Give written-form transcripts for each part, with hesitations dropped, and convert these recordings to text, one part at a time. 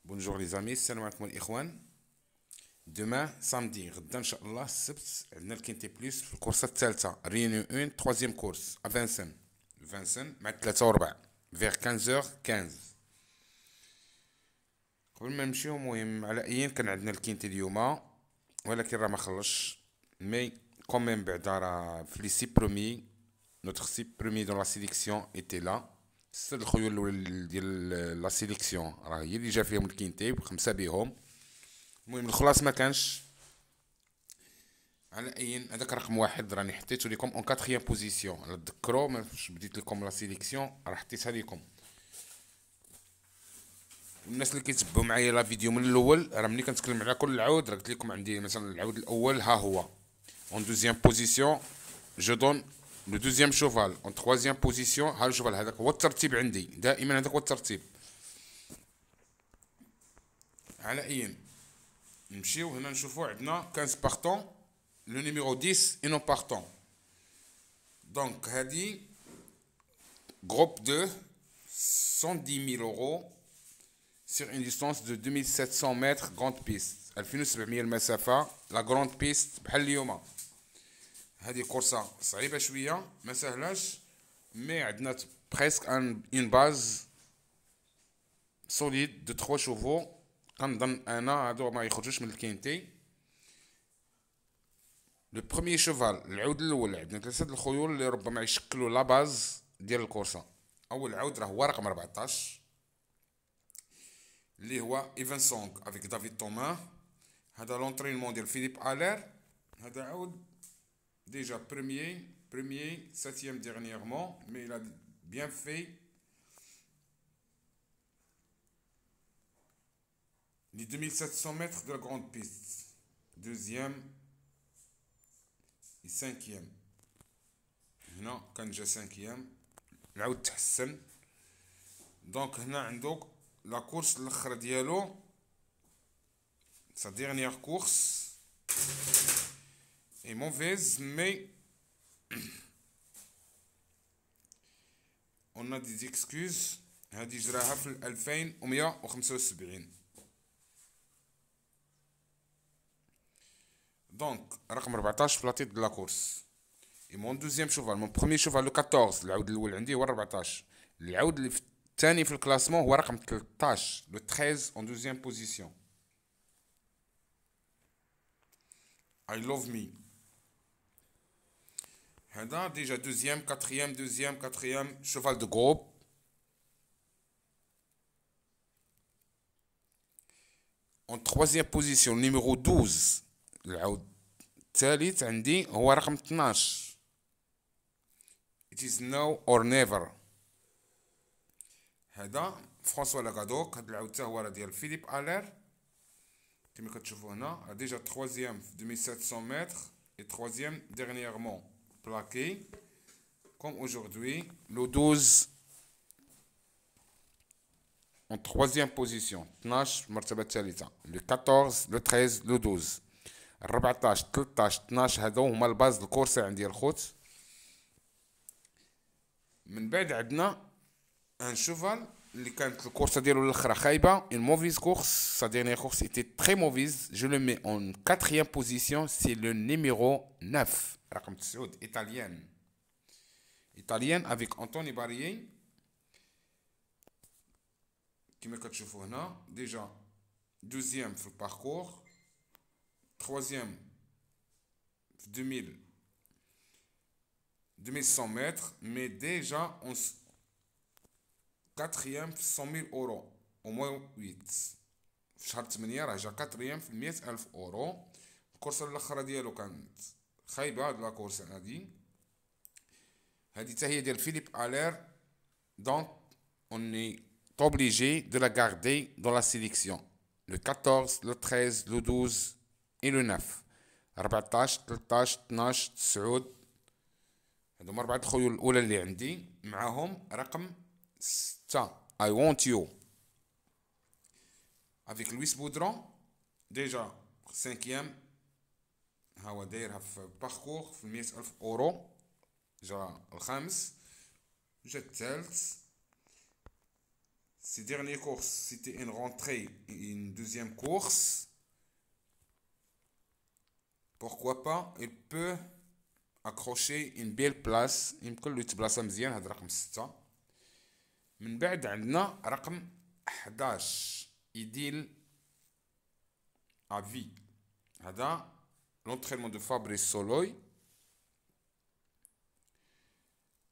بونجور لي زامي، السلام عليكم الاخوان. دوما سامدي غدا ان شاء الله السبت عندنا الكينتي بلوس في الكورسه الثالثه ريونيون 1 troisième كورس ا فانسن مع 3 و4 فيغ 15h15. قبل ما نمشيو مهم على ايين كان عندنا الكينتي اليوم، ولكن راه ما خلصش مي كوميم بعدا راه في لي سي برومي نوتر سي برومي دون لا سيليكسيون ايتي لا. ست الخيول الاول ديال لا سيليكسيون راه هي اللي جا فيهم الكينتي بخمسه بيهم. المهم الخلاص ما كانش على اين هذاك رقم واحد راني حطيتو لكم اون كاتريام بوزيسيون. على تذكروا ماش بديت لكم لا سيليكسيون راه حطيتها لكم. الناس اللي كيتبعوا معايا لا فيديو من الاول راه ملي كنتكلم على كل العود راه قلت لكم عندي مثلا العود الاول ها هو اون دوزيام بوزيسيون جو دون لو دوزيام شوفال، اون تروازيام بوزيسيون ها الشوفال. هذاك هو الترتيب عندي دائما، هذاك هو الترتيب. على اين نمشيو هنا نشوفوا عندنا 15 بارتون لو نيميرو 10 اي نون بارتون. دونك هادي groupe de 110 000 euros sur une distance de 2700 mètres grande piste. 2700 المسافة لا grande piste بحال اليوم. هذه كورسة صعيبة شوية ما سهلاش، مي عندنا presque une base solide de 3 chevaux. كنظن انا هادو ما يخرجوش من الكينتي. لو بروميي شوفال العود الاول عندنا ثلاثه الخيول اللي ربما يشكلوا لا باز ديال الكورسه. اول عود راه هو رقم 14 اللي هو ايفان سونغ افيك دافيد تومان. هذا لونترينمون ديال فيليب الير. هذا عود ديجا بروميي ساتيام ديرنييرمون مي il a bien fait les 2700 mètres de la grande piste. Deuxième et cinquième. هنا كان جا سانكيام العود تحسن. دونك هنا عندك لا كورس الاخر ديالو sa dernière course est mauvaise mais on a des excuses. هادي جراها في 2175. دونك رقم 14 في لا تيت دو لا كورس. Et mon deuxième cheval, mon premier cheval le 14 العود الاول عندي هو 14. العود اللي في الثاني في الكلاسمون هو رقم 13 le 13 en deuxième position. I love me. هذا ديجا دوزيام كاتريام cheval de groupe. En troisième position numéro 12 العود الثالث عندي هو رقم 12. It is now or never. هذا فرانسوا لاغادوك. هذا العود حتى هو راه ديال فيليب الير كما كتشوفوا هنا. ديجا troisième في 2700 متر et troisième dernièrement plaqué comme aujourd'hui le 12 en troisième position. 12 المرتبة الثالثة. le 14 le 13 le 12 14 13 12 هذو هما الباز الكورسة عندي الخوت. من بعد عندنا ان شوفال اللي كانت الكورسه ديالو الاخرى خايبه اون موفيز كورس. سا ديرنيير كورس ايتي تري موفيز. جو لو مي اون كاتريام بوزيسيون سي لو نيميرو 9 رقم 9 ايطاليان افيك انطوني باريي كما كتشوفوا هنا. ديجا دوزيام في الباركور، troisième في 2100 متر مي ديجا اون quatrième في 100 000 اورو او موان 8 في شهر 8 راه جا quatrième في 100,000 اورو. الكورسه الاخرى ديالو كانت خايبه. هاد لا كورسه هادي حتى هي ديال فيليب الير. دونك on est obligé de la garder dans la sélection. Le 14 le 13 le 12 et le 9. 14 13 12 9 هادو هما 4 الخيول الاولى اللي عندي معاهم رقم 6 I want you avec Louis Boudron. Déjà 5e ها هو دايرها في باركور في 100,000 اورو. جا الخامس، جا الثالث 6 ces dernières courses, c'était une rentrée et une deuxième course. Pourquoi pas, il peut accrocher une belle place. يمكن له يتبلاصا مزيان. هذا رقم 6. من بعد عندنا رقم 11 يديل افي. هذا l'entraînement de Fabrice Soloy,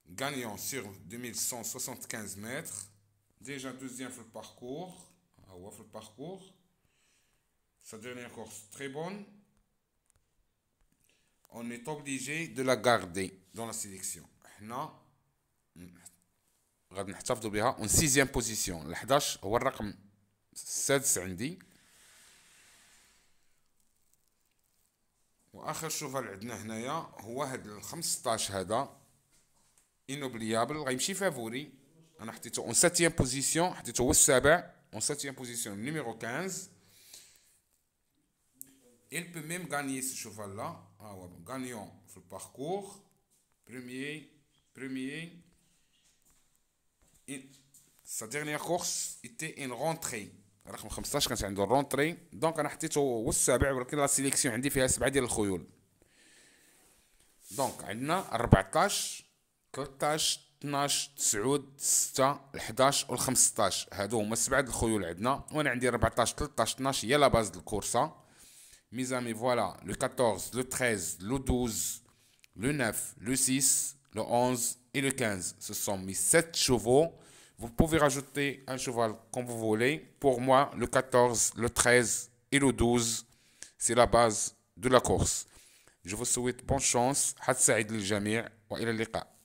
gagnant sur 2175 mètres, déjà deuxième sur le parcours. Sa dernière course très bonne. On est obligé de la garder dans la sélection. احنا غادي نحتفظوا بها en 6e position. ال 11 هو الرقم السادس عندي. واخر شوفال عندنا هنايا هو هاد ال 15 هذا انوبليابل غيمشي فافوري. انا حطيته اون 7e بوزيسيون، حطيته هو السابع اون 7e بوزيسيون نيميرو 15. Il peut même gagner ce cheval-là. Gagnant في الباركور. Premier. Sa dernière course était une rentrée. رقم 15 كانت عنده الرونتري. دونك انا حطيته هو السابع، ولكن لا سيليكسيون عندي فيها 7 ديال الخيول. دونك عندنا 14 13 12 9 6 11 و 15. هادو هما 7 د الخيول عندنا، وانا عندي 14 13 12 هي لا باز د الكورسه. Mes amis, voilà, le 14, le 13, le 12, le 9, le 6, le 11 et le 15. Ce sont mes 7 chevaux. Vous pouvez rajouter un cheval comme vous voulez. Pour moi, le 14, le 13 et le 12, c'est la base de la course. Je vous souhaite bonne chance. حد سعيد للجميع وإلى اللقاء.